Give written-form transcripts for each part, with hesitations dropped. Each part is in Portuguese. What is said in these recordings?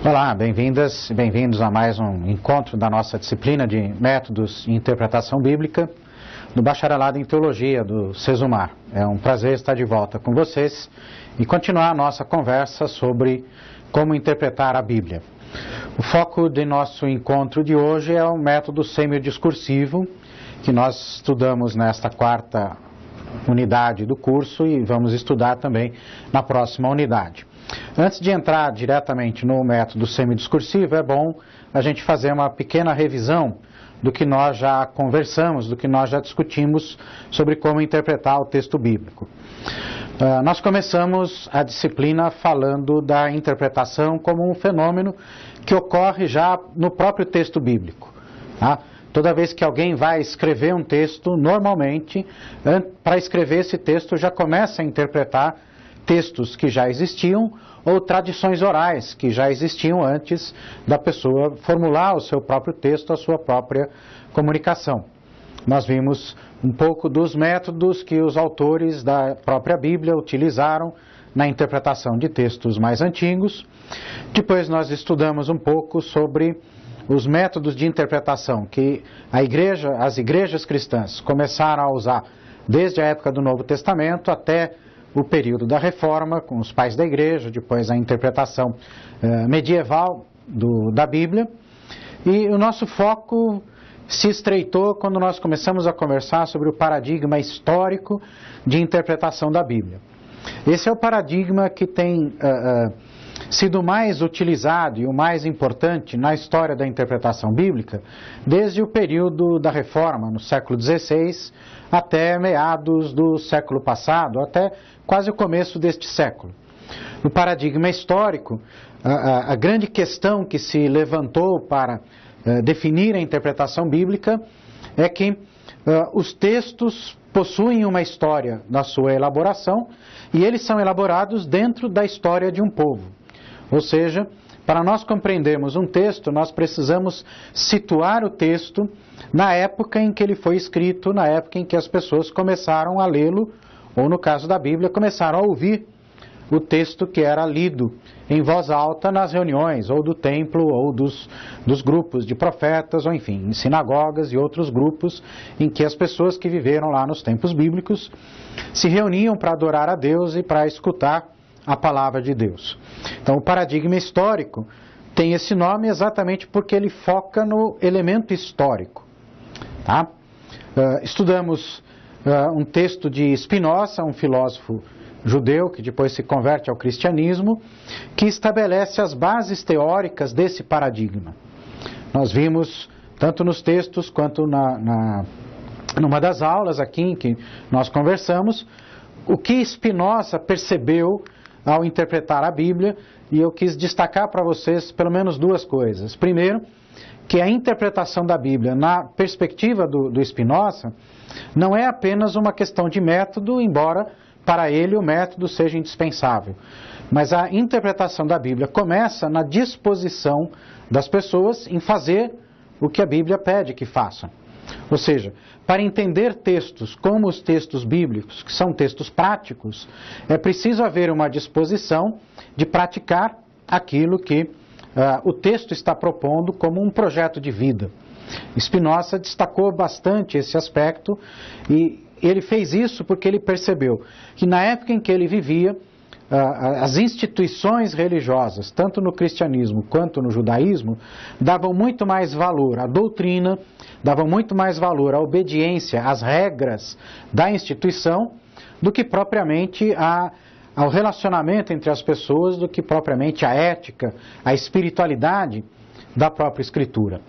Olá, bem-vindas e bem-vindos a mais um encontro da nossa disciplina de Métodos e Interpretação Bíblica do Bacharelado em Teologia do Sesumar. É um prazer estar de volta com vocês e continuar a nossa conversa sobre como interpretar a Bíblia. O foco de nosso encontro de hoje é o método semiodiscursivo, que nós estudamos nesta quarta unidade do curso e vamos estudar também na próxima unidade. Antes de entrar diretamente no método semidiscursivo, é bom a gente fazer uma pequena revisão do que nós já conversamos, do que nós já discutimos sobre como interpretar o texto bíblico. Nós começamos a disciplina falando da interpretação como um fenômeno que ocorre já no próprio texto bíblico. Tá? Toda vez que alguém vai escrever um texto, normalmente, para escrever esse texto, já começa a interpretar textos que já existiam ou tradições orais que já existiam antes da pessoa formular o seu próprio texto, a sua própria comunicação. Nós vimos um pouco dos métodos que os autores da própria Bíblia utilizaram na interpretação de textos mais antigos. Depois nós estudamos um pouco sobre os métodos de interpretação que as igrejas cristãs começaram a usar desde a época do Novo Testamento até o período da Reforma, com os pais da igreja, depois a interpretação medieval da Bíblia. E o nosso foco se estreitou quando nós começamos a conversar sobre o paradigma histórico de interpretação da Bíblia. Esse é o paradigma que tem sido mais utilizado e o mais importante na história da interpretação bíblica desde o período da Reforma, no século XVI, até meados do século passado, até quase o começo deste século. No paradigma histórico, a grande questão que se levantou para definir a interpretação bíblica é que os textos possuem uma história na sua elaboração e eles são elaborados dentro da história de um povo. Ou seja, para nós compreendermos um texto, nós precisamos situar o texto na época em que ele foi escrito, na época em que as pessoas começaram a lê-lo, ou no caso da Bíblia, começaram a ouvir o texto que era lido em voz alta nas reuniões, ou do templo, ou dos grupos de profetas, ou enfim, em sinagogas e outros grupos em que as pessoas que viveram lá nos tempos bíblicos se reuniam para adorar a Deus e para escutar a palavra de Deus. Então, o paradigma histórico tem esse nome exatamente porque ele foca no elemento histórico. Tá? Estudamos um texto de Spinoza, um filósofo judeu que depois se converte ao cristianismo, que estabelece as bases teóricas desse paradigma. Nós vimos, tanto nos textos quanto numa das aulas aqui em que nós conversamos, o que Spinoza percebeu ao interpretar a Bíblia, e eu quis destacar para vocês pelo menos duas coisas. Primeiro, que a interpretação da Bíblia na perspectiva do Spinoza não é apenas uma questão de método, embora para ele o método seja indispensável. Mas a interpretação da Bíblia começa na disposição das pessoas em fazer o que a Bíblia pede que façam. Ou seja, para entender textos como os textos bíblicos, que são textos práticos, é preciso haver uma disposição de praticar aquilo que o texto está propondo como um projeto de vida. Spinoza destacou bastante esse aspecto e ele fez isso porque ele percebeu que na época em que ele vivia, as instituições religiosas, tanto no cristianismo quanto no judaísmo, davam muito mais valor à doutrina, davam muito mais valor à obediência às regras da instituição do que propriamente ao relacionamento entre as pessoas, do que propriamente à ética, à espiritualidade da própria Escritura.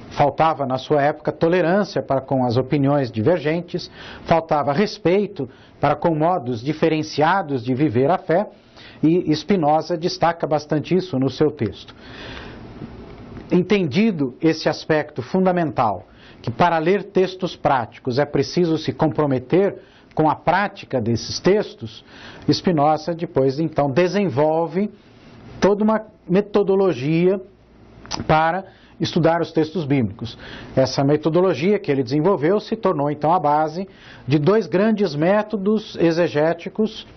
Faltava na sua época tolerância para com as opiniões divergentes, faltava respeito para com modos diferenciados de viver a fé, e Spinoza destaca bastante isso no seu texto. Entendido esse aspecto fundamental, que para ler textos práticos é preciso se comprometer com a prática desses textos, Spinoza depois então desenvolve toda uma metodologia para estudar os textos bíblicos. Essa metodologia que ele desenvolveu se tornou então a base de dois grandes métodos exegéticos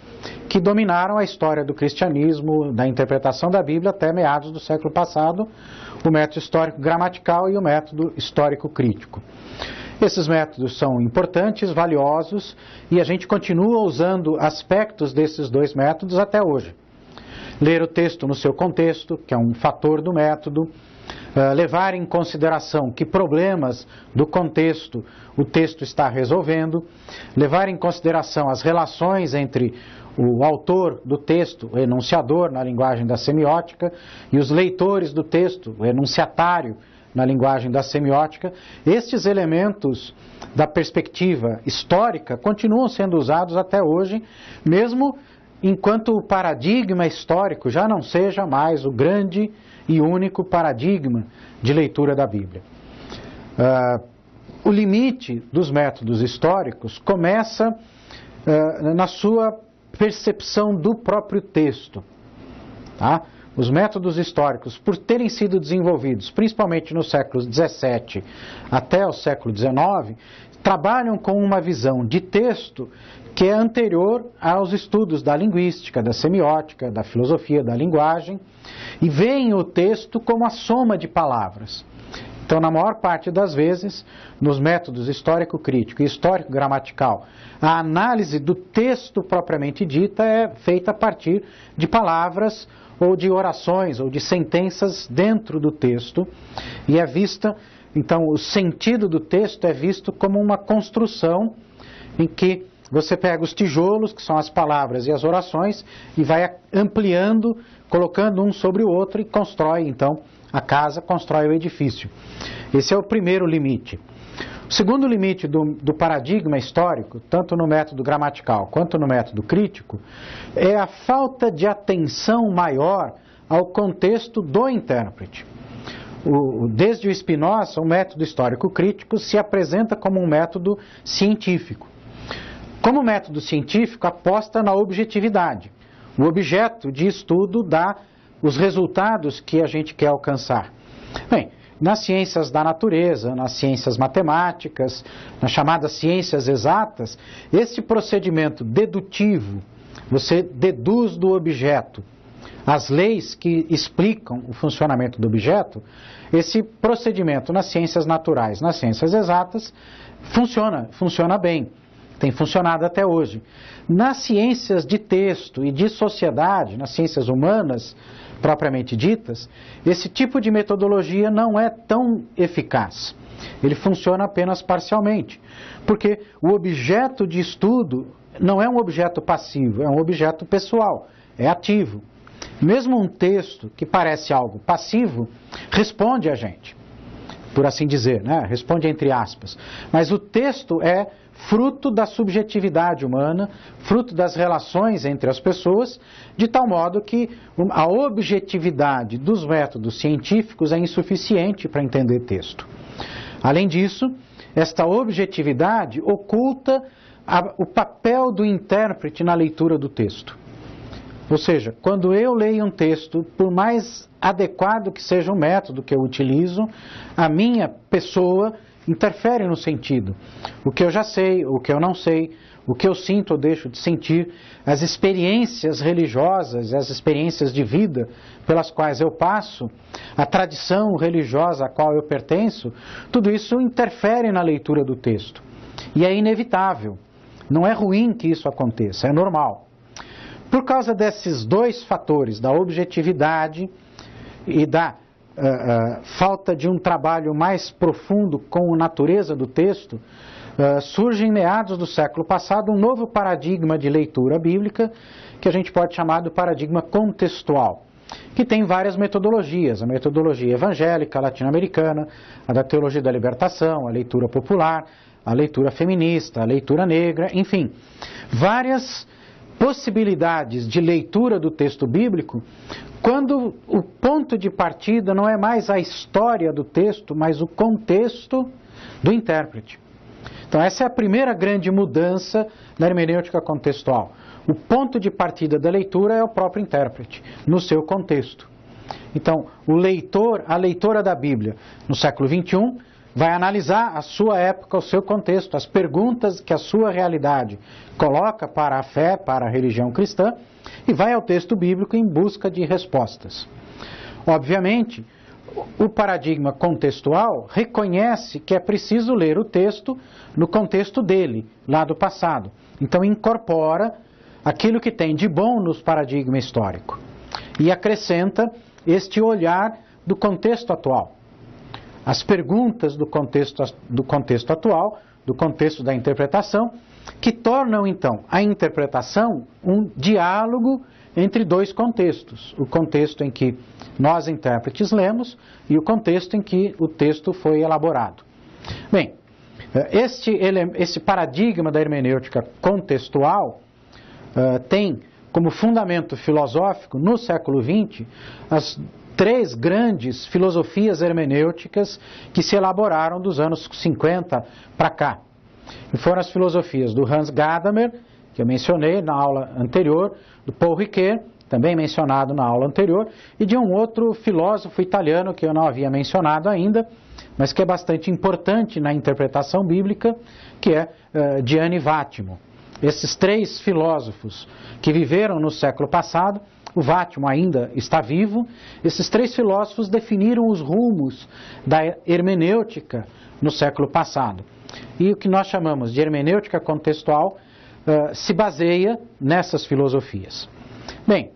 que dominaram a história do cristianismo, da interpretação da Bíblia até meados do século passado, o método histórico-gramatical e o método histórico-crítico. Esses métodos são importantes, valiosos, e a gente continua usando aspectos desses dois métodos até hoje. Ler o texto no seu contexto, que é um fator do método, levar em consideração que problemas do contexto o texto está resolvendo, levar em consideração as relações entre o autor do texto, o enunciador na linguagem da semiótica, e os leitores do texto, o enunciatário na linguagem da semiótica. Estes elementos da perspectiva histórica continuam sendo usados até hoje, mesmo enquanto o paradigma histórico já não seja mais o grande e único paradigma de leitura da Bíblia. O limite dos métodos históricos começa na sua percepção do próprio texto. Tá? Os métodos históricos, por terem sido desenvolvidos, principalmente nos séculos XVII até o século XIX, trabalham com uma visão de texto que é anterior aos estudos da linguística, da semiótica, da filosofia da linguagem, e veem o texto como a soma de palavras. Então, na maior parte das vezes, nos métodos histórico-crítico e histórico-gramatical, a análise do texto propriamente dita é feita a partir de palavras ou de orações ou de sentenças dentro do texto, e é vista, então, o sentido do texto é visto como uma construção em que você pega os tijolos, que são as palavras e as orações, e vai ampliando, colocando um sobre o outro e constrói, então, a casa, constrói o edifício. Esse é o primeiro limite. O segundo limite do paradigma histórico, tanto no método gramatical quanto no método crítico, é a falta de atenção maior ao contexto do intérprete. Desde o Spinoza, o método histórico-crítico se apresenta como um método científico. Como método científico, aposta na objetividade. O objeto de estudo dá os resultados que a gente quer alcançar. Bem, nas ciências da natureza, nas ciências matemáticas, nas chamadas ciências exatas, esse procedimento dedutivo, você deduz do objeto as leis que explicam o funcionamento do objeto, esse procedimento nas ciências naturais, nas ciências exatas, funciona bem. Tem funcionado até hoje. Nas ciências de texto e de sociedade, nas ciências humanas propriamente ditas, esse tipo de metodologia não é tão eficaz. Ele funciona apenas parcialmente, porque o objeto de estudo não é um objeto passivo, é um objeto pessoal, é ativo. Mesmo um texto que parece algo passivo, responde a gente, por assim dizer, né? Responde entre aspas. Mas o texto é fruto da subjetividade humana, fruto das relações entre as pessoas, de tal modo que a objetividade dos métodos científicos é insuficiente para entender texto. Além disso, esta objetividade oculta o papel do intérprete na leitura do texto. Ou seja, quando eu leio um texto, por mais adequado que seja o método que eu utilizo, a minha pessoa interfere no sentido. O que eu já sei, o que eu não sei, o que eu sinto ou deixo de sentir, as experiências religiosas, as experiências de vida pelas quais eu passo, a tradição religiosa a qual eu pertenço, tudo isso interfere na leitura do texto. E é inevitável. Não é ruim que isso aconteça, é normal. Por causa desses dois fatores, da objetividade e da falta de um trabalho mais profundo com a natureza do texto, surge em meados do século passado um novo paradigma de leitura bíblica, que a gente pode chamar de paradigma contextual, que tem várias metodologias: a metodologia evangélica, latino-americana, a da teologia da libertação, a leitura popular, a leitura feminista, a leitura negra, enfim, várias possibilidades de leitura do texto bíblico, quando o ponto de partida não é mais a história do texto, mas o contexto do intérprete. Então essa é a primeira grande mudança na hermenêutica contextual. O ponto de partida da leitura é o próprio intérprete, no seu contexto. Então, a leitora da Bíblia no século XXI vai analisar a sua época, o seu contexto, as perguntas que a sua realidade coloca para a fé, para a religião cristã, e vai ao texto bíblico em busca de respostas. Obviamente, o paradigma contextual reconhece que é preciso ler o texto no contexto dele, lá do passado. Então incorpora aquilo que tem de bom no paradigma histórico e acrescenta este olhar do contexto atual. As perguntas do contexto atual, do contexto da interpretação, que tornam então a interpretação um diálogo entre dois contextos. O contexto em que nós intérpretes lemos e o contexto em que o texto foi elaborado. Bem, esse paradigma da hermenêutica contextual tem como fundamento filosófico, no século XX, as 3 grandes filosofias hermenêuticas que se elaboraram dos anos 50 para cá. E foram as filosofias do Hans Gadamer, que eu mencionei na aula anterior, do Paul Ricoeur, também mencionado na aula anterior, e de um outro filósofo italiano que eu não havia mencionado ainda, mas que é bastante importante na interpretação bíblica, que é Gianni Vattimo. Esses 3 filósofos que viveram no século passado, o Vattimo ainda está vivo, esses 3 filósofos definiram os rumos da hermenêutica no século passado. E o que nós chamamos de hermenêutica contextual se baseia nessas filosofias. Bem,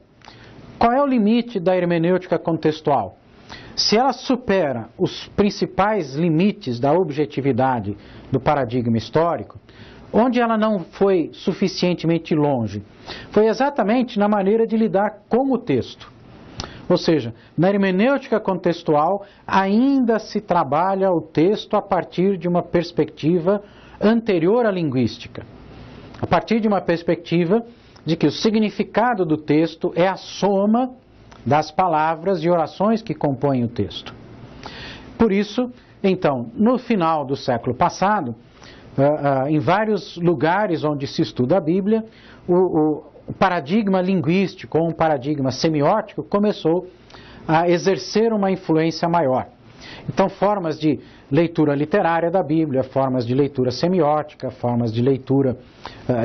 qual é o limite da hermenêutica contextual? Se ela supera os principais limites da objetividade do paradigma histórico, onde ela não foi suficientemente longe? Foi exatamente na maneira de lidar com o texto. Ou seja, na hermenêutica contextual ainda se trabalha o texto a partir de uma perspectiva anterior à linguística. A partir de uma perspectiva de que o significado do texto é a soma das palavras e orações que compõem o texto. Por isso, então, no final do século passado, em vários lugares onde se estuda a Bíblia, o paradigma linguístico ou um paradigma semiótico começou a exercer uma influência maior. Então, formas de leitura literária da Bíblia, formas de leitura semiótica, formas de leitura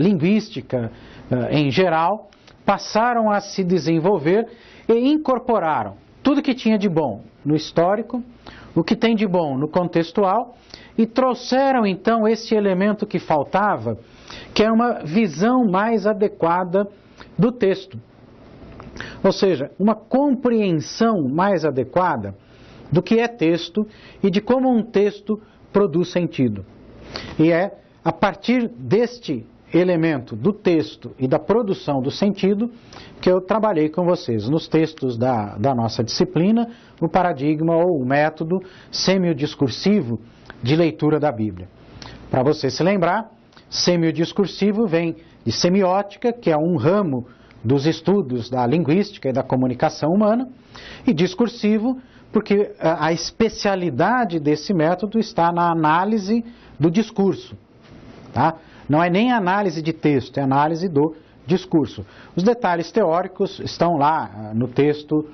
linguística em geral, passaram a se desenvolver e incorporaram tudo que tinha de bom no histórico, o que tem de bom no contextual, e trouxeram então esse elemento que faltava, que é uma visão mais adequada do texto. Ou seja, uma compreensão mais adequada do que é texto e de como um texto produz sentido. E é a partir deste elemento do texto e da produção do sentido que eu trabalhei com vocês nos textos da nossa disciplina, o paradigma ou o método semiodiscursivo de leitura da Bíblia. Para você se lembrar, semiodiscursivo vem de semiótica, que é um ramo dos estudos da linguística e da comunicação humana, e discursivo, porque a especialidade desse método está na análise do discurso. Tá? Não é nem análise de texto, é análise do discurso. Os detalhes teóricos estão lá no texto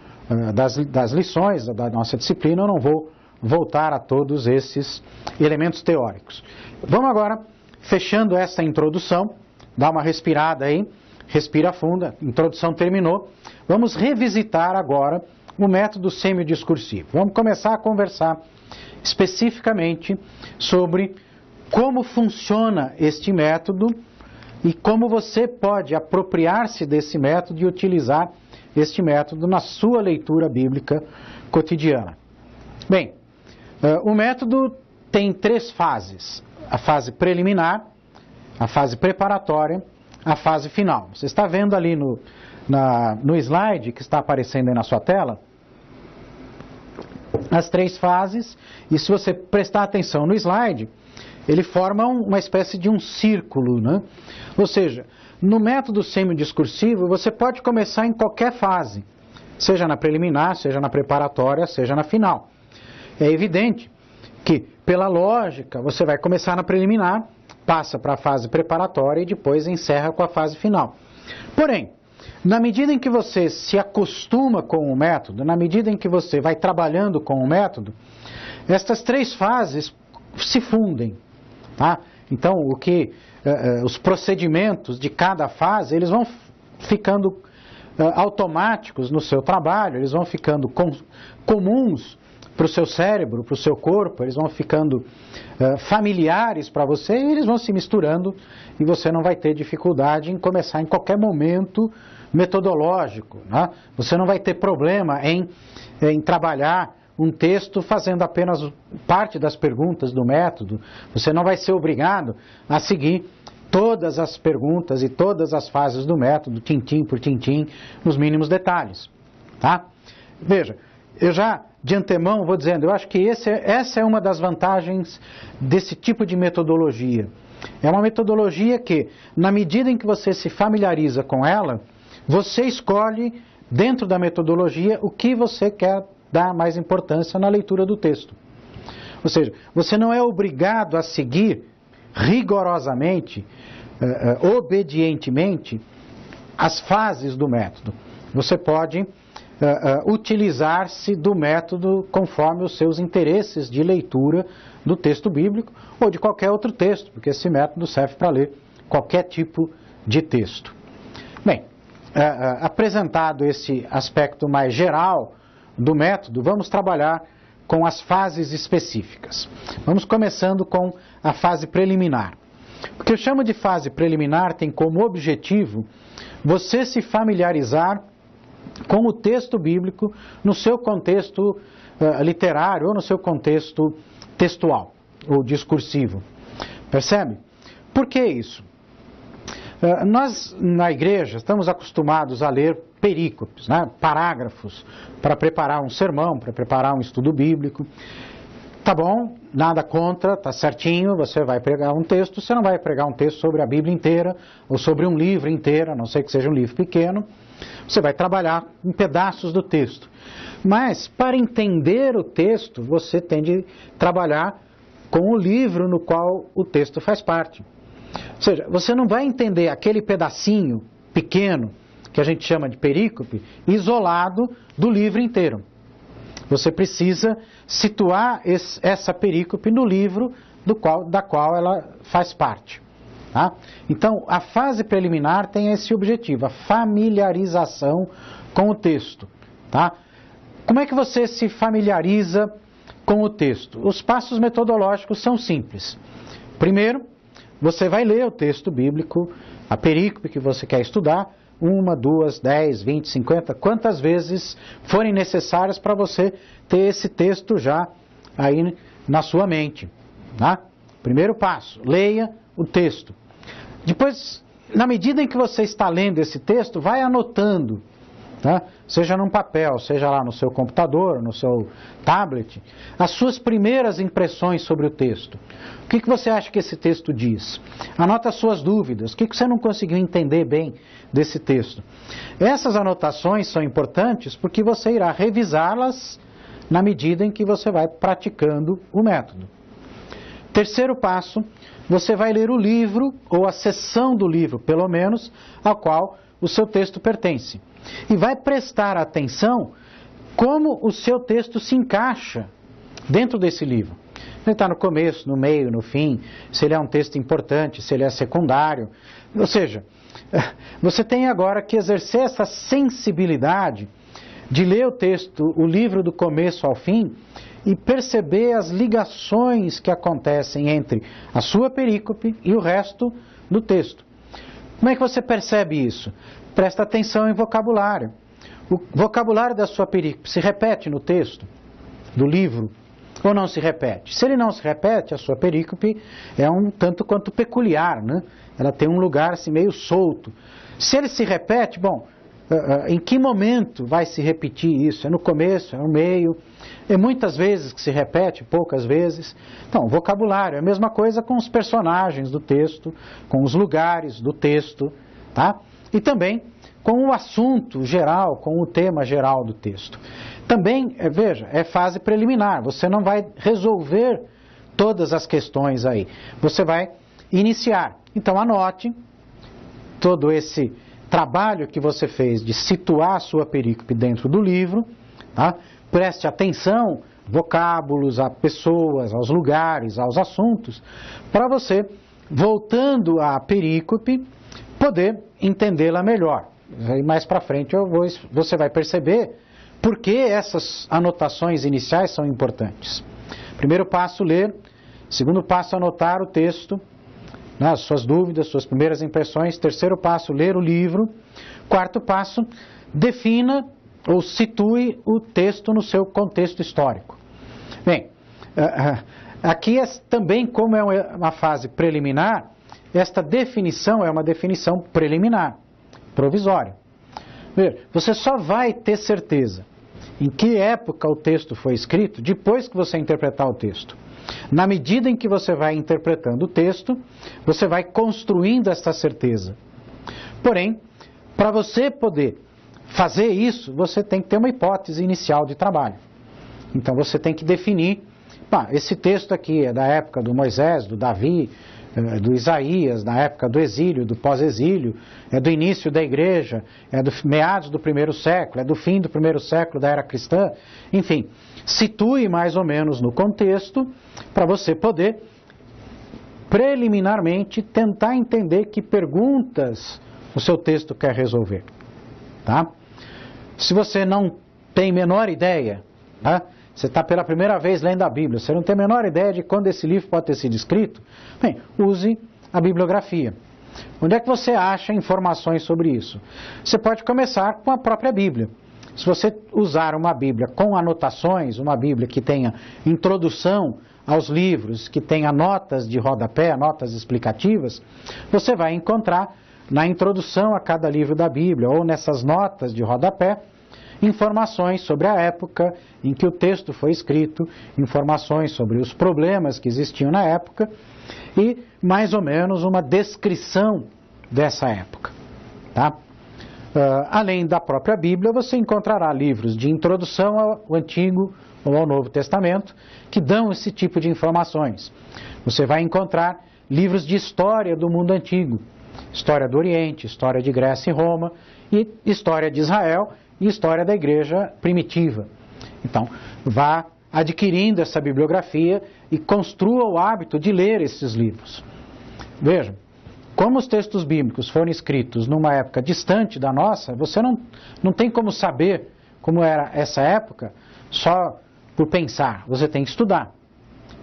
das lições da nossa disciplina, eu não vou voltar a todos esses elementos teóricos. Vamos agora, fechando essa introdução, dá uma respirada aí, respira fundo, a introdução terminou, vamos revisitar agora o método semiodiscursivo. Vamos começar a conversar especificamente sobre como funciona este método e como você pode apropriar-se desse método e utilizar este método na sua leitura bíblica cotidiana. Bem, o método tem 3 fases: a fase preliminar, a fase preparatória, a fase final. Você está vendo ali no slide que está aparecendo aí na sua tela as 3 fases, e se você prestar atenção no slide, ele forma uma espécie de um círculo, né? Ou seja, no método semiodiscursivo você pode começar em qualquer fase, seja na preliminar, seja na preparatória, seja na final. É evidente que, pela lógica, você vai começar na preliminar, passa para a fase preparatória e depois encerra com a fase final. Porém, na medida em que você se acostuma com o método, na medida em que você vai trabalhando com o método, estas 3 fases se fundem. Tá? Então, os procedimentos de cada fase, eles vão ficando automáticos no seu trabalho, eles vão ficando comuns para o seu cérebro, para o seu corpo, eles vão ficando familiares para você e eles vão se misturando e você não vai ter dificuldade em começar em qualquer momento metodológico. Né? Você não vai ter problema em trabalhar um texto fazendo apenas parte das perguntas do método. Você não vai ser obrigado a seguir todas as perguntas e todas as fases do método, tintim por tintim, nos mínimos detalhes. Tá? Veja, eu já de antemão vou dizendo, eu acho que essa é uma das vantagens desse tipo de metodologia. É uma metodologia que, na medida em que você se familiariza com ela, você escolhe, dentro da metodologia, o que você quer dar mais importância na leitura do texto. Ou seja, você não é obrigado a seguir rigorosamente, obedientemente, as fases do método. Você pode utilizar-se do método conforme os seus interesses de leitura do texto bíblico ou de qualquer outro texto, porque esse método serve para ler qualquer tipo de texto. Bem, apresentado esse aspecto mais geral do método, vamos trabalhar com as fases específicas. Vamos começando com a fase preliminar. O que eu chamo de fase preliminar tem como objetivo você se familiarizar com o texto bíblico no seu contexto literário ou no seu contexto textual ou discursivo. Percebe? Por que isso? Nós, na igreja, estamos acostumados a ler perícopes, né? Parágrafos, para preparar um sermão, para preparar um estudo bíblico. Tá bom, nada contra, tá certinho, você vai pregar um texto, você não vai pregar um texto sobre a Bíblia inteira, ou sobre um livro inteiro, a não ser que seja um livro pequeno. Você vai trabalhar em pedaços do texto. Mas, para entender o texto, você tem de trabalhar com o livro no qual o texto faz parte. Ou seja, você não vai entender aquele pedacinho pequeno, que a gente chama de perícope, isolado do livro inteiro. Você precisa situar essa perícope no livro da qual ela faz parte. Tá? Então, a fase preliminar tem esse objetivo, a familiarização com o texto. Tá? Como é que você se familiariza com o texto? Os passos metodológicos são simples. Primeiro, você vai ler o texto bíblico, a perícope que você quer estudar, 1, 2, 10, 20, 50, quantas vezes forem necessárias para você ter esse texto já aí na sua mente. Tá? Primeiro passo, leia o texto. Depois, na medida em que você está lendo esse texto, vai anotando, tá? Seja num papel, seja lá no seu computador, no seu tablet, as suas primeiras impressões sobre o texto. O que você acha que esse texto diz? Anota as suas dúvidas, o que você não conseguiu entender bem desse texto. Essas anotações são importantes porque você irá revisá-las na medida em que você vai praticando o método. Terceiro passo, você vai ler o livro, ou a seção do livro, pelo menos, ao qual o seu texto pertence. E vai prestar atenção como o seu texto se encaixa dentro desse livro. Ele está no começo, no meio, no fim, se ele é um texto importante, se ele é secundário. Ou seja, você tem agora que exercer essa sensibilidade de ler o texto, o livro do começo ao fim, e perceber as ligações que acontecem entre a sua perícope e o resto do texto. Como é que você percebe isso? Presta atenção em vocabulário. O vocabulário da sua perícope se repete no texto do livro ou não se repete? Se ele não se repete, a sua perícope é um tanto quanto peculiar, né? Ela tem um lugar assim meio solto. Se ele se repete, bom, em que momento vai se repetir isso? É no começo, é no meio? É muitas vezes que se repete, poucas vezes. Então, vocabulário é a mesma coisa com os personagens do texto, com os lugares do texto, tá? E também com o assunto geral, com o tema geral do texto. Também, veja, é fase preliminar, você não vai resolver todas as questões aí, você vai iniciar. Então, anote todo esse trabalho que você fez de situar a sua perícope dentro do livro, tá? Preste atenção vocábulos, a pessoas, aos lugares, aos assuntos, para você, voltando à perícope, poder entendê-la melhor. E mais para frente você vai perceber por que essas anotações iniciais são importantes. Primeiro passo, ler. Segundo passo, anotar o texto, né, as suas dúvidas, suas primeiras impressões. Terceiro passo, ler o livro. Quarto passo, defina ou situe o texto no seu contexto histórico. Bem, aqui também, como é uma fase preliminar, esta definição é uma definição preliminar, provisória. Você só vai ter certeza em que época o texto foi escrito depois que você interpretar o texto. Na medida em que você vai interpretando o texto, você vai construindo essa certeza. Porém, para você poder fazer isso, você tem que ter uma hipótese inicial de trabalho. Então você tem que definir, esse texto aqui é da época do Moisés, do Davi, do Isaías, na época do exílio, do pós-exílio, é do início da igreja, é do meados do primeiro século, é do fim do primeiro século da era cristã. Enfim, situe mais ou menos no contexto para você poder preliminarmente tentar entender que perguntas o seu texto quer resolver. Tá? Se você não tem menor ideia, tá? Você está pela primeira vez lendo a Bíblia, você não tem a menor ideia de quando esse livro pode ter sido escrito, bem, use a bibliografia. Onde é que você acha informações sobre isso? Você pode começar com a própria Bíblia. Se você usar uma Bíblia com anotações, uma Bíblia que tenha introdução aos livros, que tenha notas de rodapé, notas explicativas, você vai encontrar na introdução a cada livro da Bíblia ou nessas notas de rodapé, informações sobre a época em que o texto foi escrito, informações sobre os problemas que existiam na época e, mais ou menos, uma descrição dessa época. Tá? Além da própria Bíblia, você encontrará livros de introdução ao Antigo ou ao Novo Testamento que dão esse tipo de informações. Você vai encontrar livros de história do mundo antigo, história do Oriente, história de Grécia e Roma, e história de Israel e história da igreja primitiva. Então, vá adquirindo essa bibliografia e construa o hábito de ler esses livros. Vejam, como os textos bíblicos foram escritos numa época distante da nossa, você não tem como saber como era essa época só por pensar, você tem que estudar.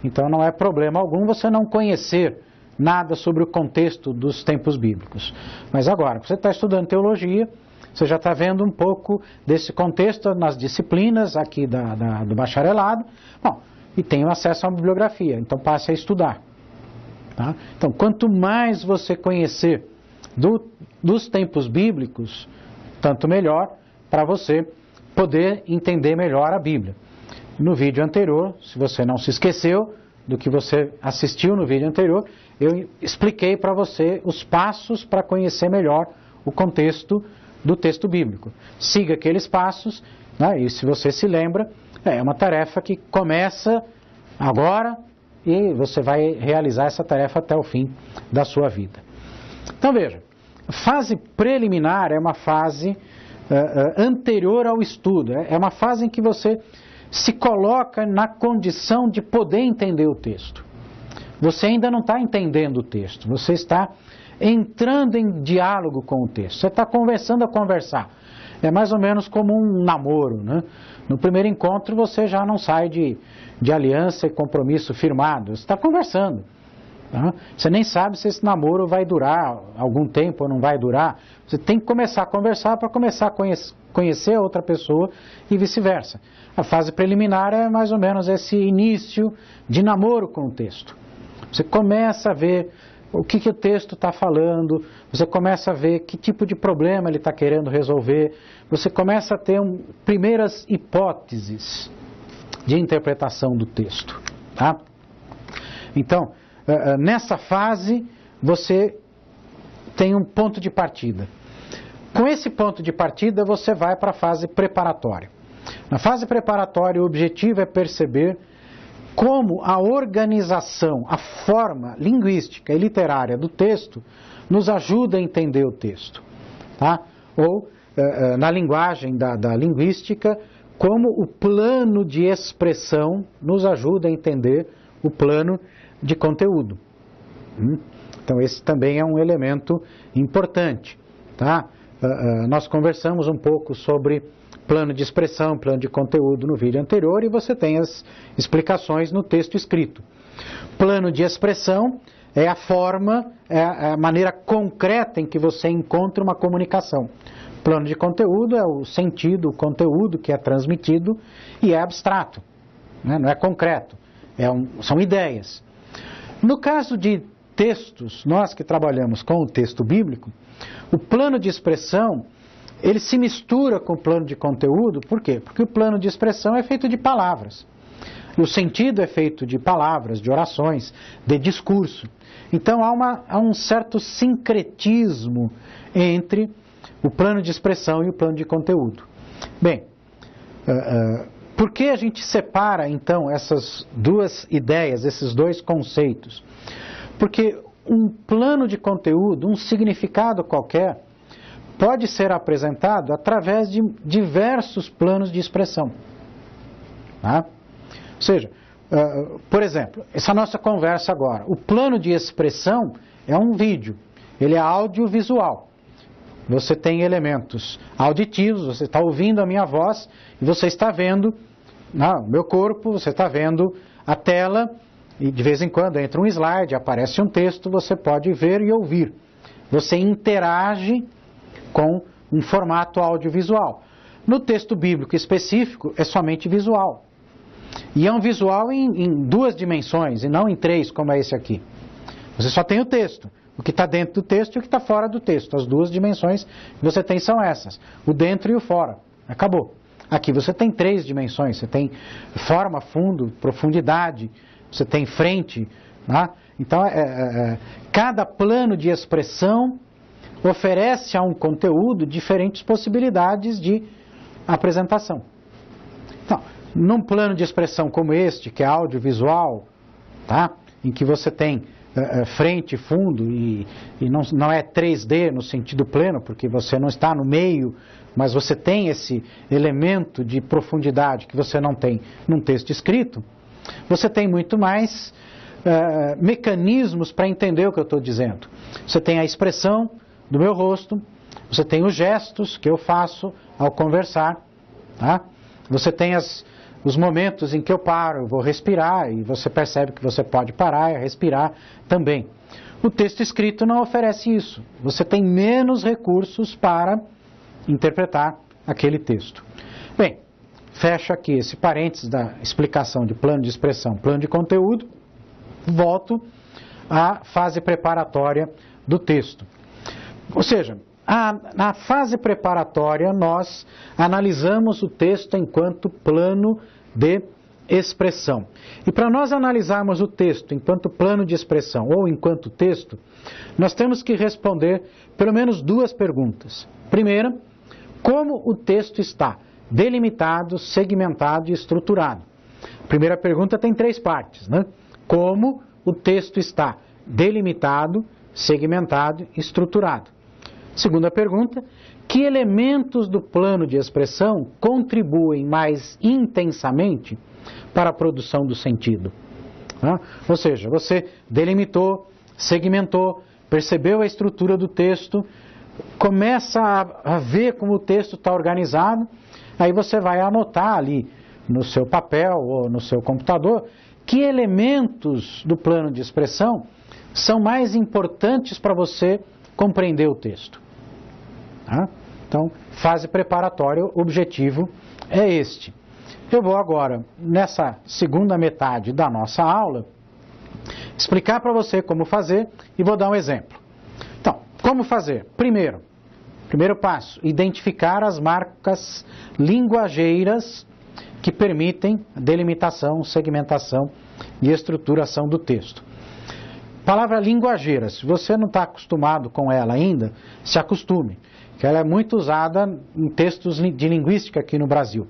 Então não é problema algum você não conhecer nada sobre o contexto dos tempos bíblicos. Mas agora, você está estudando teologia, você já está vendo um pouco desse contexto nas disciplinas aqui do bacharelado, bom, e tem acesso à bibliografia, então passe a estudar. Tá? Então, quanto mais você conhecer dos tempos bíblicos, tanto melhor para você poder entender melhor a Bíblia. No vídeo anterior, se você não se esqueceu do que você assistiu no vídeo anterior, eu expliquei para você os passos para conhecer melhor o contexto do texto bíblico. Siga aqueles passos, né, e se você se lembra, é uma tarefa que começa agora e você vai realizar essa tarefa até o fim da sua vida. Então veja, fase preliminar é uma fase anterior ao estudo, é uma fase em que você se coloca na condição de poder entender o texto. Você ainda não está entendendo o texto, você está entrando em diálogo com o texto, você está começando a conversar. É mais ou menos como um namoro, né? No primeiro encontro você já não sai de aliança e compromisso firmado, você está conversando. Tá? Você nem sabe se esse namoro vai durar algum tempo ou não vai durar. Você tem que começar a conversar para começar a conhecer a outra pessoa e vice-versa. A fase preliminar é mais ou menos esse início de namoro com o texto. Você começa a ver o que o texto está falando, você começa a ver que tipo de problema ele está querendo resolver, você começa a ter primeiras hipóteses de interpretação do texto. Tá? Então, nessa fase, você tem um ponto de partida. Com esse ponto de partida, você vai para a fase preparatória. Na fase preparatória, o objetivo é perceber como a organização, a forma linguística e literária do texto nos ajuda a entender o texto. Tá? Ou, na linguagem da linguística, como o plano de expressão nos ajuda a entender o plano de conteúdo. Então, esse também é um elemento importante, tá? Nós conversamos um pouco sobre plano de expressão, plano de conteúdo no vídeo anterior e você tem as explicações no texto escrito. Plano de expressão é a forma, é a maneira concreta em que você encontra uma comunicação. Plano de conteúdo é o sentido, o conteúdo que é transmitido e é abstrato, né? Não é concreto, são ideias. No caso de textos, nós que trabalhamos com o texto bíblico, o plano de expressão, ele se mistura com o plano de conteúdo, por quê? Porque o plano de expressão é feito de palavras. E o sentido é feito de palavras, de orações, de discurso. Então há um certo sincretismo entre o plano de expressão e o plano de conteúdo. Bem, por que a gente separa então essas duas ideias, esses dois conceitos? Porque um plano de conteúdo, um significado qualquer, pode ser apresentado através de diversos planos de expressão. Tá? Ou seja, por exemplo, essa nossa conversa agora, o plano de expressão é um vídeo, ele é audiovisual. Você tem elementos auditivos, você está ouvindo a minha voz e você está vendo o meu corpo, você está vendo a tela e de vez em quando entra um slide, aparece um texto, você pode ver e ouvir. Você interage com um formato audiovisual. No texto bíblico específico é somente visual. E é um visual em duas dimensões e não em três, como é esse aqui. Você só tem o texto. O que está dentro do texto e o que está fora do texto. As duas dimensões que você tem são essas. O dentro e o fora. Acabou. Aqui você tem três dimensões. Você tem forma, fundo, profundidade. Você tem frente. Né? Então, cada plano de expressão oferece a um conteúdo diferentes possibilidades de apresentação. Então, num plano de expressão como este, que é audiovisual, tá? Em que você tem frente e fundo e não é 3D no sentido pleno, porque você não está no meio, mas você tem esse elemento de profundidade que você não tem num texto escrito, você tem muito mais mecanismos para entender o que eu estou dizendo. Você tem a expressão do meu rosto, você tem os gestos que eu faço ao conversar, tá? Você tem os momentos em que eu paro, eu vou respirar, e você percebe que você pode parar e respirar também. O texto escrito não oferece isso. Você tem menos recursos para interpretar aquele texto. Bem, fecho aqui esse parênteses da explicação de plano de expressão, plano de conteúdo, volto à fase preparatória do texto. Ou seja, na fase preparatória nós analisamos o texto enquanto plano de expressão. E para nós analisarmos o texto enquanto plano de expressão ou enquanto texto, nós temos que responder pelo menos duas perguntas. Primeira, como o texto está delimitado, segmentado e estruturado? A primeira pergunta tem três partes, né? Como o texto está delimitado, segmentado e estruturado? Segunda pergunta, que elementos do plano de expressão contribuem mais intensamente para a produção do sentido? Ou seja, você delimitou, segmentou, percebeu a estrutura do texto, começa a ver como o texto está organizado, aí você vai anotar ali no seu papel ou no seu computador que elementos do plano de expressão são mais importantes para você compreender o texto. Então, fase preparatória, o objetivo é este. Eu vou agora, nessa segunda metade da nossa aula, explicar para você como fazer e vou dar um exemplo. Então, como fazer? Primeiro passo, identificar as marcas linguageiras que permitem delimitação, segmentação e estruturação do texto. Palavra linguageira, se você não está acostumado com ela ainda, se acostume, que ela é muito usada em textos de linguística aqui no Brasil.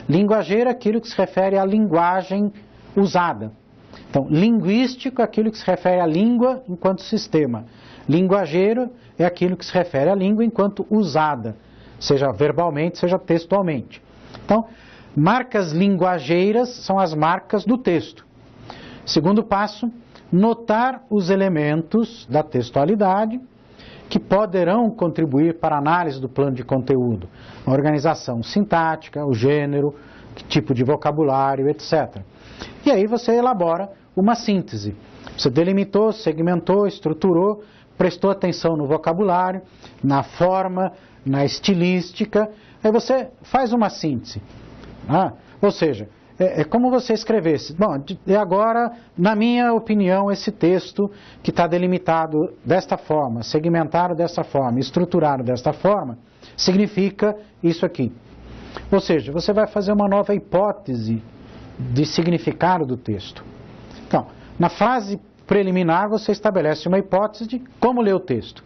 Linguageira é aquilo que se refere à linguagem usada. Então, linguístico é aquilo que se refere à língua enquanto sistema. Linguageiro é aquilo que se refere à língua enquanto usada, seja verbalmente, seja textualmente. Então, Marcas linguageiras são as marcas do texto. Segundo passo, notar os elementos da textualidade que poderão contribuir para a análise do plano de conteúdo. A organização sintática, o gênero, que tipo de vocabulário, etc. E aí você elabora uma síntese. Você delimitou, segmentou, estruturou, prestou atenção no vocabulário, na forma, na estilística, aí você faz uma síntese. Ou seja, é como você escrevesse. Bom, agora, na minha opinião, esse texto que está delimitado desta forma, segmentado desta forma, estruturado desta forma, significa isso aqui. Ou seja, você vai fazer uma nova hipótese de significado do texto. Então, na fase preliminar, você estabelece uma hipótese de como ler o texto.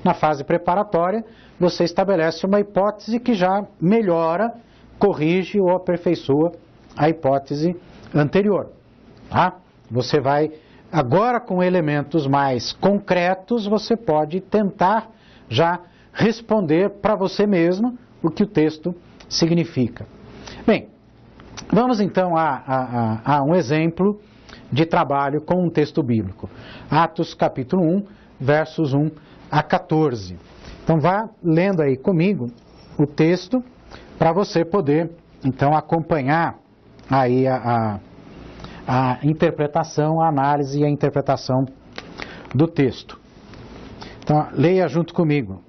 Na fase preparatória, você estabelece uma hipótese que já melhora, corrige ou aperfeiçoa a hipótese anterior. Tá? Você vai, agora com elementos mais concretos, você pode tentar já responder para você mesmo o que o texto significa. Bem, vamos então a um exemplo de trabalho com um texto bíblico. Atos capítulo 1, versos 1 a 14. Então vá lendo aí comigo o texto para você poder então acompanhar aí a interpretação, a análise e a interpretação do texto. Então leia junto comigo.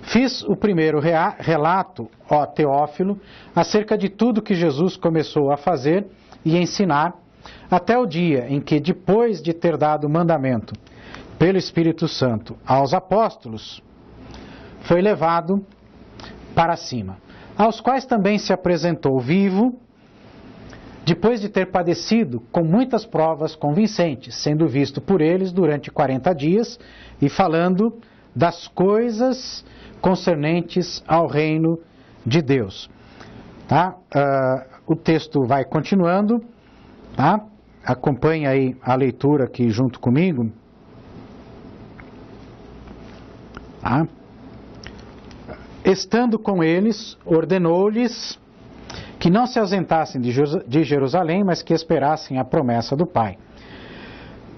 Fiz o primeiro relato, ó Teófilo, acerca de tudo que Jesus começou a fazer e ensinar, até o dia em que, depois de ter dado mandamento pelo Espírito Santo aos apóstolos, foi levado para cima, aos quais também se apresentou vivo, depois de ter padecido com muitas provas convincentes, sendo visto por eles durante 40 dias e falando das coisas concernentes ao reino de Deus. Tá? O texto vai continuando, tá? Acompanhe aí a leitura aqui junto comigo. Tá? Estando com eles, ordenou-lhes que não se ausentassem de Jerusalém, mas que esperassem a promessa do Pai,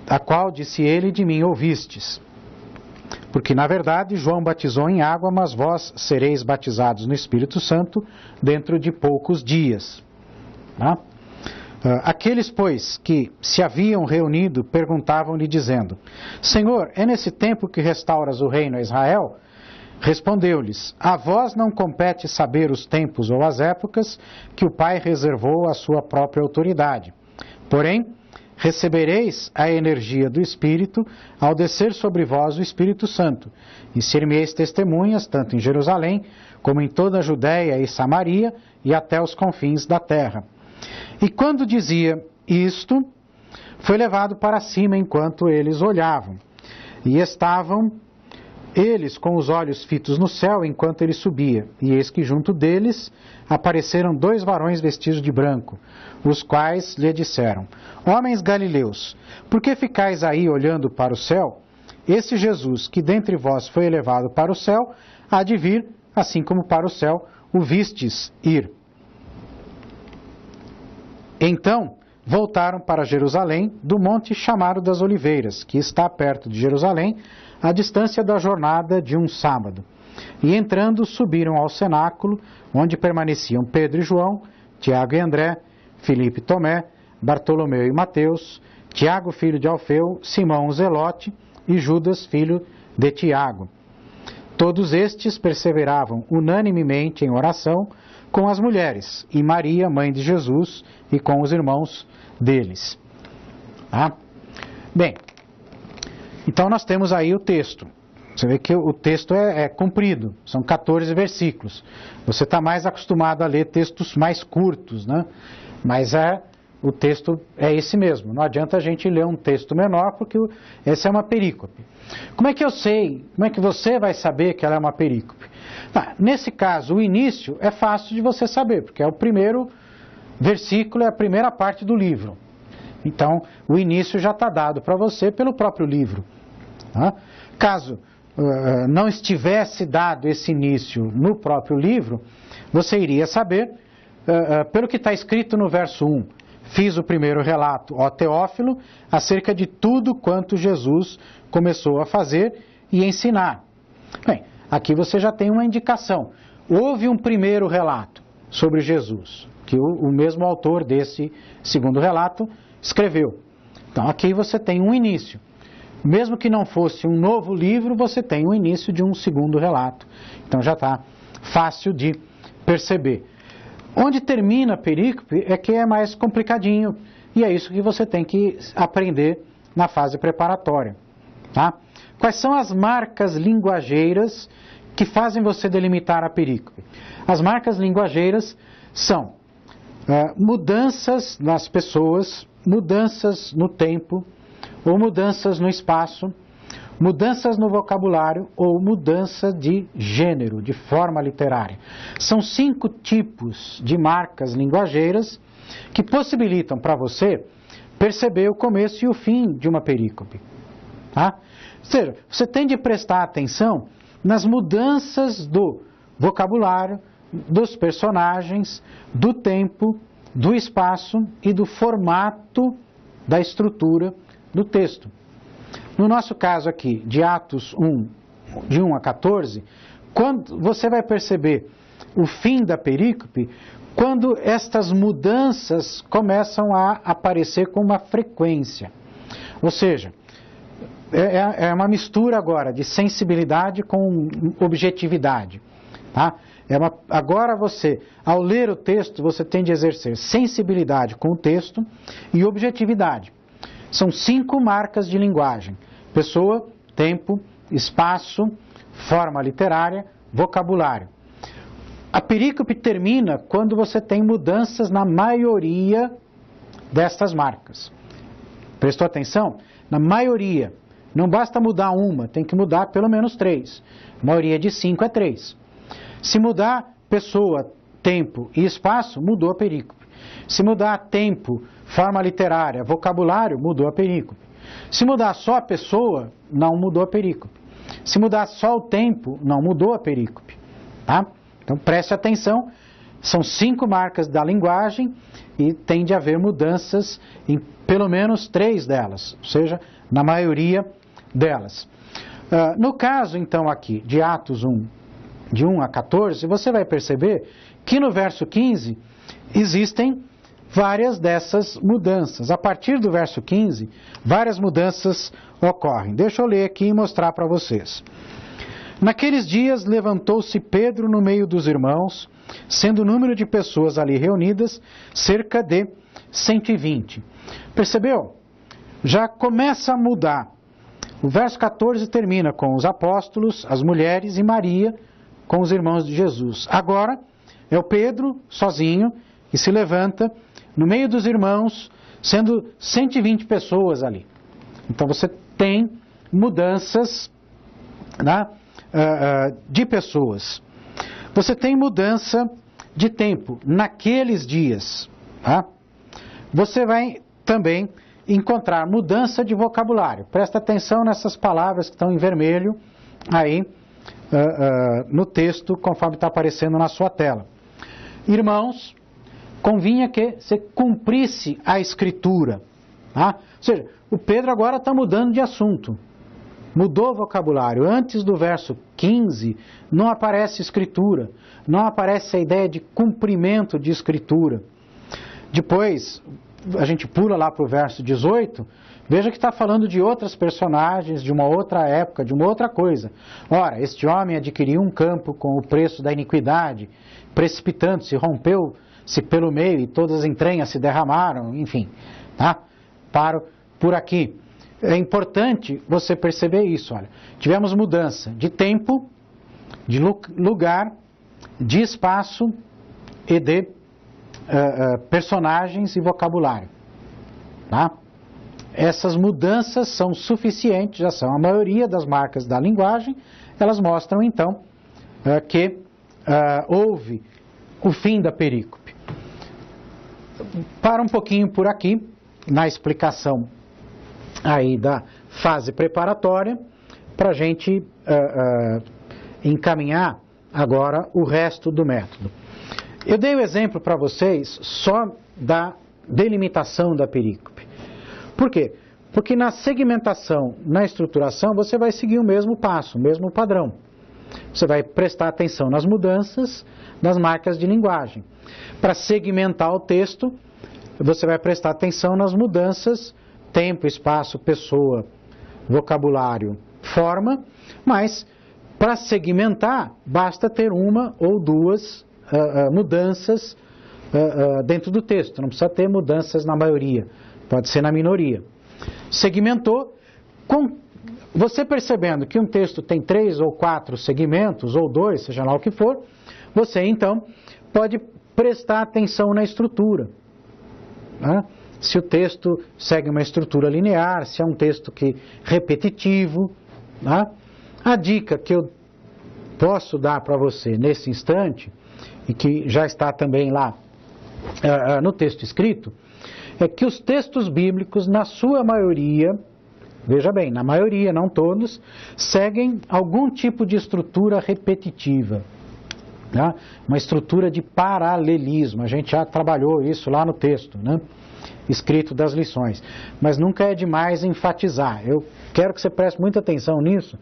a qual, disse ele, de mim ouvistes. Porque, na verdade, João batizou em água, mas vós sereis batizados no Espírito Santo dentro de poucos dias. Tá? Aqueles, pois, que se haviam reunido, perguntavam-lhe, dizendo: Senhor, é nesse tempo que restauras o reino a Israel? Respondeu-lhes: A vós não compete saber os tempos ou as épocas que o Pai reservou à sua própria autoridade. Porém, recebereis a energia do Espírito ao descer sobre vós o Espírito Santo, e ser-me-eis testemunhas, tanto em Jerusalém, como em toda a Judéia e Samaria, e até os confins da terra. E quando dizia isto, foi levado para cima enquanto eles olhavam. E estavam eles com os olhos fitos no céu enquanto ele subia. E eis que junto deles apareceram 2 varões vestidos de branco, os quais lhe disseram: Homens galileus, por que ficais aí olhando para o céu? Esse Jesus, que dentre vós foi elevado para o céu, há de vir, assim como para o céu o vistes ir. Então voltaram para Jerusalém, do monte chamado das Oliveiras, que está perto de Jerusalém, à distância da jornada de um sábado. E entrando, subiram ao cenáculo, onde permaneciam Pedro e João, Tiago e André, Filipe e Tomé, Bartolomeu e Mateus, Tiago, filho de Alfeu, Simão o Zelote e Judas, filho de Tiago. Todos estes perseveravam unanimemente em oração com as mulheres, e Maria, mãe de Jesus, e com os irmãos deles. Tá? Bem, então nós temos aí o texto. Você vê que o texto é comprido, são 14 versículos. Você está mais acostumado a ler textos mais curtos, né? Mas o texto é esse mesmo. Não adianta a gente ler um texto menor, porque essa é uma perícope. Como é que eu sei? Como é que você vai saber que ela é uma perícope? Nesse caso, o início é fácil de você saber, porque é o primeiro versículo, é a primeira parte do livro. Então, o início já está dado para você pelo próprio livro. Tá? Caso não estivesse dado esse início no próprio livro, você iria saber pelo que está escrito no verso 1, fiz o primeiro relato, ó Teófilo, acerca de tudo quanto Jesus começou a fazer e ensinar. Bem, aqui você já tem uma indicação. Houve um primeiro relato sobre Jesus, que o mesmo autor desse segundo relato escreveu. Então aqui você tem um início. Mesmo que não fosse um novo livro, você tem o início de um segundo relato. Então já está fácil de perceber. Onde termina a perícope é que é mais complicadinho, e é isso que você tem que aprender na fase preparatória. Tá? Quais são as marcas linguageiras que fazem você delimitar a perícope? As marcas linguageiras são mudanças nas pessoas, mudanças no tempo, ou mudanças no espaço, mudanças no vocabulário ou mudança de gênero, de forma literária. São 5 tipos de marcas linguageiras que possibilitam para você perceber o começo e o fim de uma perícope. Tá? Ou seja, você tem de prestar atenção nas mudanças do vocabulário, dos personagens, do tempo, do espaço e do formato da estrutura do texto. No nosso caso aqui, de Atos 1, de 1 a 14, quando você vai perceber o fim da perícope, quando estas mudanças começam a aparecer com uma frequência. Ou seja, é uma mistura agora de sensibilidade com objetividade. Tá? Agora você, ao ler o texto, você tem de exercer sensibilidade com o texto e objetividade. São 5 marcas de linguagem: pessoa, tempo, espaço, forma literária, vocabulário. A perícope termina quando você tem mudanças na maioria destas marcas. Prestou atenção? Na maioria. Não basta mudar uma, tem que mudar pelo menos 3. A maioria de 5 é 3. Se mudar pessoa, tempo e espaço, mudou a perícope. Se mudar tempo, forma literária, vocabulário, mudou a perícope. Se mudar só a pessoa, não mudou a perícope. Se mudar só o tempo, não mudou a perícope. Tá? Então preste atenção, são 5 marcas da linguagem e tem de haver mudanças em pelo menos 3 delas, ou seja, na maioria delas. No caso então aqui de Atos 1, de 1 a 14, você vai perceber que no verso 15 existem várias dessas mudanças. A partir do verso 15, várias mudanças ocorrem. Deixa eu ler aqui e mostrar para vocês. Naqueles dias levantou-se Pedro no meio dos irmãos, sendo o número de pessoas ali reunidas cerca de 120. Percebeu? Já começa a mudar. O verso 14 termina com os apóstolos, as mulheres e Maria com os irmãos de Jesus. Agora é o Pedro sozinho que se levanta no meio dos irmãos, sendo 120 pessoas ali. Então você tem mudanças, né, de pessoas. Você tem mudança de tempo naqueles dias. Tá? Você vai também encontrar mudança de vocabulário. Presta atenção nessas palavras que estão em vermelho aí no texto, conforme está aparecendo na sua tela. Irmãos, convinha que você cumprisse a escritura. Tá? Ou seja, o Pedro agora está mudando de assunto. Mudou o vocabulário. Antes do verso 15, não aparece escritura. Não aparece a ideia de cumprimento de escritura. Depois, a gente pula lá para o verso 18, veja que está falando de outras personagens, de uma outra época, de uma outra coisa. Ora, este homem adquiriu um campo com o preço da iniquidade, precipitando-se, rompeu-se pelo meio e todas as entranhas se derramaram, enfim. Tá? Paro por aqui. É importante você perceber isso. Olha. Tivemos mudança de tempo, de lugar, de espaço e de personagens e vocabulário. Tá? Essas mudanças são suficientes, já são a maioria das marcas da linguagem, elas mostram então que houve o fim da perícope. Para um pouquinho por aqui, na explicação aí da fase preparatória, para a gente encaminhar agora o resto do método. Eu dei um exemplo para vocês só da delimitação da perícope. Por quê? Porque na segmentação, na estruturação, você vai seguir o mesmo passo, o mesmo padrão. Você vai prestar atenção nas mudanças das marcas de linguagem. Para segmentar o texto, você vai prestar atenção nas mudanças, tempo, espaço, pessoa, vocabulário, forma, mas para segmentar, basta ter uma ou duas mudanças dentro do texto, não precisa ter mudanças na maioria, pode ser na minoria. Segmentou, você percebendo que um texto tem 3 ou 4 segmentos, ou 2, seja lá o que for, você então pode prestar atenção na estrutura. Né? Se o texto segue uma estrutura linear, se é um texto repetitivo. Né? A dica que eu posso dar para você nesse instante, e que já está também lá no texto escrito, é que os textos bíblicos, na sua maioria, veja bem, na maioria, não todos, seguem algum tipo de estrutura repetitiva. Né? Uma estrutura de paralelismo. A gente já trabalhou isso lá no texto, né? Escrito das lições. Mas nunca é demais enfatizar. Eu quero que você preste muita atenção nisso,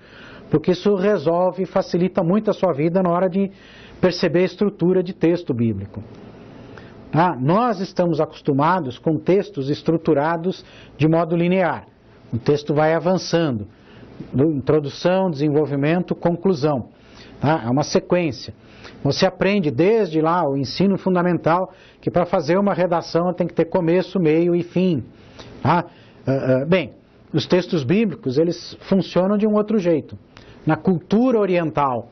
porque isso resolve e facilita muito a sua vida na hora de perceber a estrutura de texto bíblico. Nós estamos acostumados com textos estruturados de modo linear. O texto vai avançando. Introdução, desenvolvimento, conclusão. É uma sequência. Você aprende desde lá o ensino fundamental que para fazer uma redação tem que ter começo, meio e fim. Bem, os textos bíblicos eles funcionam de um outro jeito. Na cultura oriental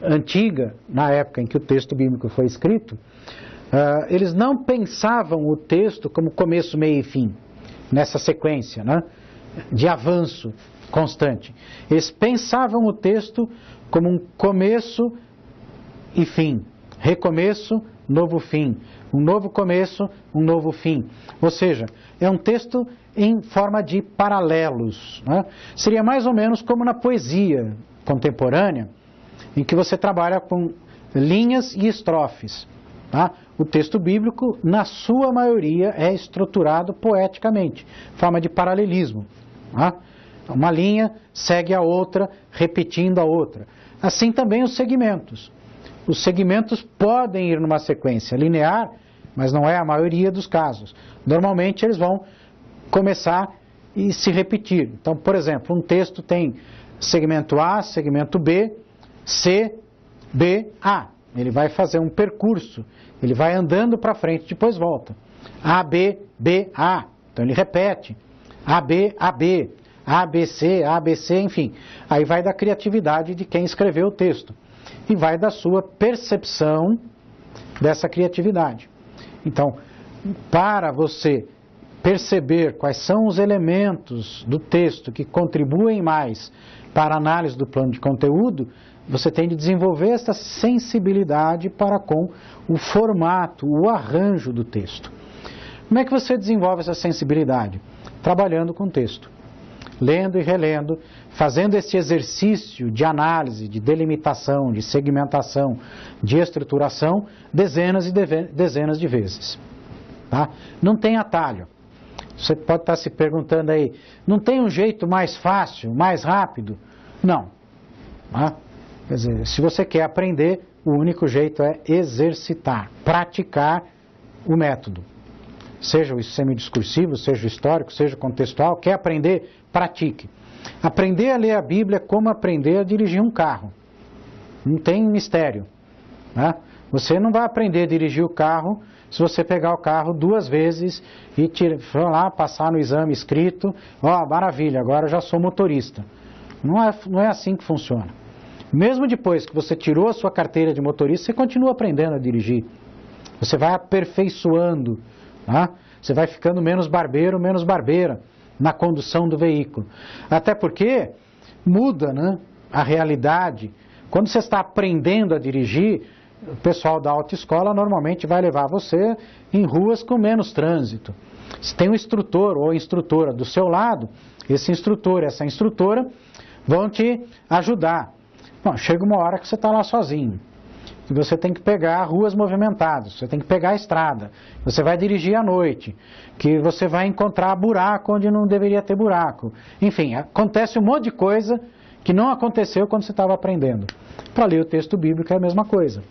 antiga, na época em que o texto bíblico foi escrito, eles não pensavam o texto como começo, meio e fim, nessa sequência, né, de avanço constante. Eles pensavam o texto como um começo e fim, recomeço, novo fim, um novo começo, um novo fim. Ou seja, é um texto em forma de paralelos. Né? Seria mais ou menos como na poesia contemporânea, em que você trabalha com linhas e estrofes. Tá? O texto bíblico, na sua maioria, é estruturado poeticamente, forma de paralelismo. Tá? Uma linha segue a outra, repetindo a outra. Assim também os segmentos. Os segmentos podem ir numa sequência linear, mas não é a maioria dos casos. Normalmente eles vão começar e se repetir. Então, por exemplo, um texto tem segmento A, segmento B, C, B, A. Ele vai fazer um percurso, ele vai andando para frente, depois volta. A, B, B, A. Então ele repete. A, B, A, B. A, B, C, enfim. Aí vai da criatividade de quem escreveu o texto. E vai da sua percepção dessa criatividade. Então, para você perceber quais são os elementos do texto que contribuem mais para a análise do plano de conteúdo, você tem de desenvolver essa sensibilidade para com o formato, o arranjo do texto. Como é que você desenvolve essa sensibilidade? Trabalhando com o texto. Lendo e relendo, fazendo esse exercício de análise, de delimitação, de segmentação, de estruturação, dezenas e dezenas de vezes. Tá? Não tem atalho. Você pode estar se perguntando aí, não tem um jeito mais fácil, mais rápido? Não. Tá? Quer dizer, se você quer aprender, o único jeito é exercitar, praticar o método. Seja o semidiscursivo, seja o histórico, seja o contextual, quer aprender, pratique. Aprender a ler a Bíblia é como aprender a dirigir um carro. Não tem mistério. Né? Você não vai aprender a dirigir o carro se você pegar o carro 2 vezes e for lá, passar no exame escrito, maravilha, agora eu já sou motorista. Não é assim que funciona. Mesmo depois que você tirou a sua carteira de motorista, você continua aprendendo a dirigir. Você vai aperfeiçoando. Tá? Você vai ficando menos barbeiro, menos barbeira na condução do veículo. Até porque muda, né, a realidade. Quando você está aprendendo a dirigir, o pessoal da autoescola normalmente vai levar você em ruas com menos trânsito. Se tem um instrutor ou instrutora do seu lado, esse instrutor, essa instrutora vão te ajudar. Bom, chega uma hora que você está lá sozinho. que você tem que pegar ruas movimentadas, você tem que pegar a estrada, você vai dirigir à noite, que você vai encontrar buraco onde não deveria ter buraco. Enfim, acontece um monte de coisa que não aconteceu quando você estava aprendendo. Para ler o texto bíblico é a mesma coisa.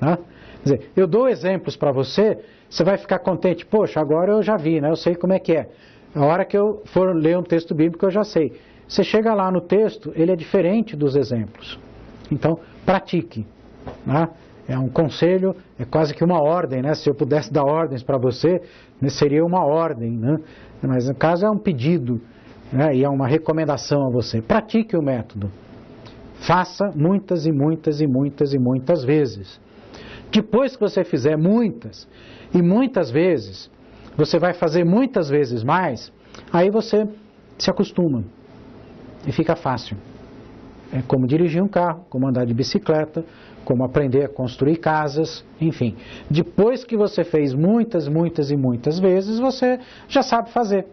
Né? Quer dizer, eu dou exemplos para você, você vai ficar contente, poxa, agora eu já vi, né? Eu sei como é que é. A hora que eu for ler um texto bíblico eu já sei. Você chega lá no texto, ele é diferente dos exemplos. Então, pratique. Né? É um conselho, é quase que uma ordem, né? Se eu pudesse dar ordens para você, seria uma ordem, né? Mas no caso é um pedido, né? E é uma recomendação a você. Pratique o método. Faça muitas e muitas e muitas e muitas vezes. Depois que você fizer muitas e muitas vezes, você vai fazer muitas vezes mais, aí você se acostuma e fica fácil. É como dirigir um carro, como andar de bicicleta, como aprender a construir casas, enfim. Depois que você fez muitas, muitas e muitas vezes, você já sabe fazer.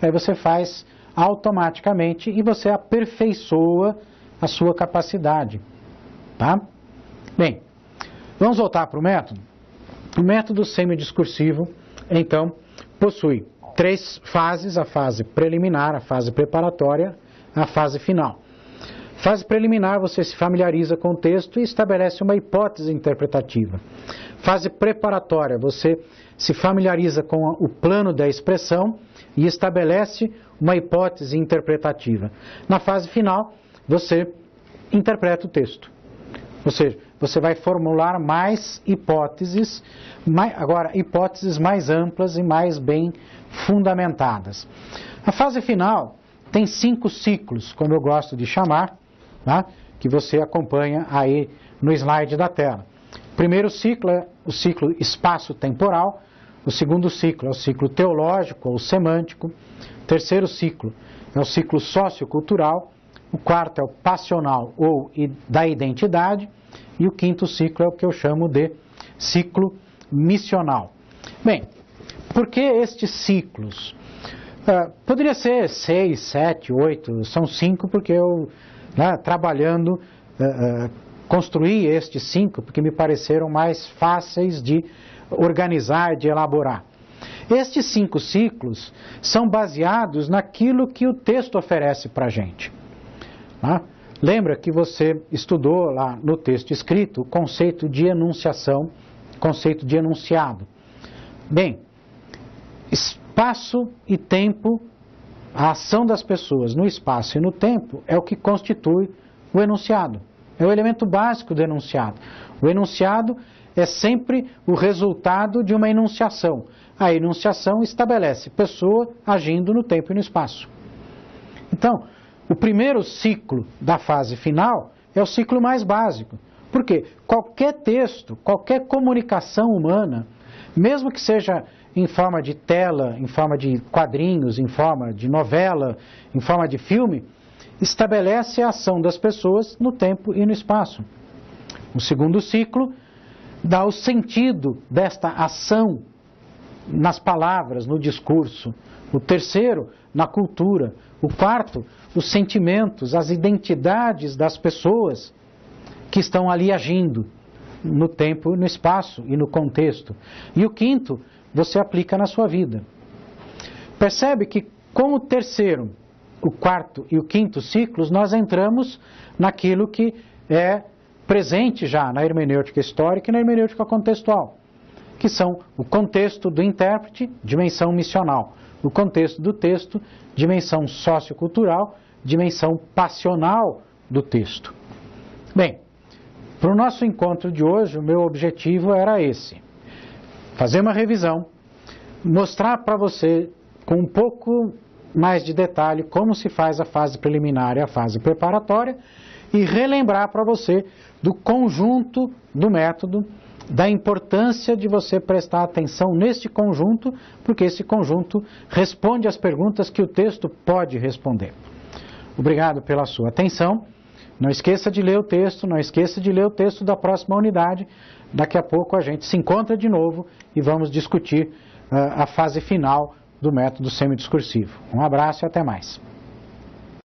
Aí você faz automaticamente e você aperfeiçoa a sua capacidade. Tá? Bem, vamos voltar para o método? O método semidiscursivo, então, possui 3 fases: a fase preliminar, a fase preparatória, a fase final. Fase preliminar, você se familiariza com o texto e estabelece uma hipótese interpretativa. Fase preparatória, você se familiariza com o plano da expressão e estabelece uma hipótese interpretativa. Na fase final, você interpreta o texto. Ou seja, você vai formular mais hipóteses, agora hipóteses mais amplas e mais bem fundamentadas. A fase final tem 5 ciclos, como eu gosto de chamar, tá? Que você acompanha aí no slide da tela. O primeiro ciclo é o ciclo espaço-temporal, o segundo ciclo é o ciclo teológico ou semântico, o terceiro ciclo é o ciclo sociocultural, o quarto é o passional ou da identidade, e o quinto ciclo é o que eu chamo de ciclo missional. Bem, por que estes ciclos? Poderia ser 6, 7, 8, são 5 porque eu, trabalhando, construí estes 5 porque me pareceram mais fáceis de organizar, de elaborar. Estes 5 ciclos são baseados naquilo que o texto oferece para a gente. Lembra que você estudou lá no texto escrito o conceito de enunciação, conceito de enunciado. Bem, espaço e tempo, a ação das pessoas no espaço e no tempo é o que constitui o enunciado. É o elemento básico do enunciado. O enunciado é sempre o resultado de uma enunciação. A enunciação estabelece pessoa agindo no tempo e no espaço. Então, o primeiro ciclo da fase final é o ciclo mais básico. Por quê? Qualquer texto, qualquer comunicação humana, mesmo que seja em forma de tela, em forma de quadrinhos, em forma de novela, em forma de filme, estabelece a ação das pessoas no tempo e no espaço. O segundo ciclo dá o sentido desta ação nas palavras, no discurso. O terceiro, na cultura. O quarto, os sentimentos, as identidades das pessoas que estão ali agindo no tempo, no espaço e no contexto. E o quinto, você aplica na sua vida. Percebe que com o terceiro, o quarto e o quinto ciclos, nós entramos naquilo que é presente já na hermenêutica histórica e na hermenêutica contextual, que são o contexto do intérprete, dimensão missional, o contexto do texto, dimensão sociocultural, dimensão passional do texto. Bem, para o nosso encontro de hoje, o meu objetivo era esse: fazer uma revisão, mostrar para você com um pouco mais de detalhe como se faz a fase preliminar e a fase preparatória e relembrar para você do conjunto do método, da importância de você prestar atenção neste conjunto, porque esse conjunto responde às perguntas que o texto pode responder. Obrigado pela sua atenção. Não esqueça de ler o texto, não esqueça de ler o texto da próxima unidade. Daqui a pouco a gente se encontra de novo e vamos discutir a fase final do método semidiscursivo. Um abraço e até mais.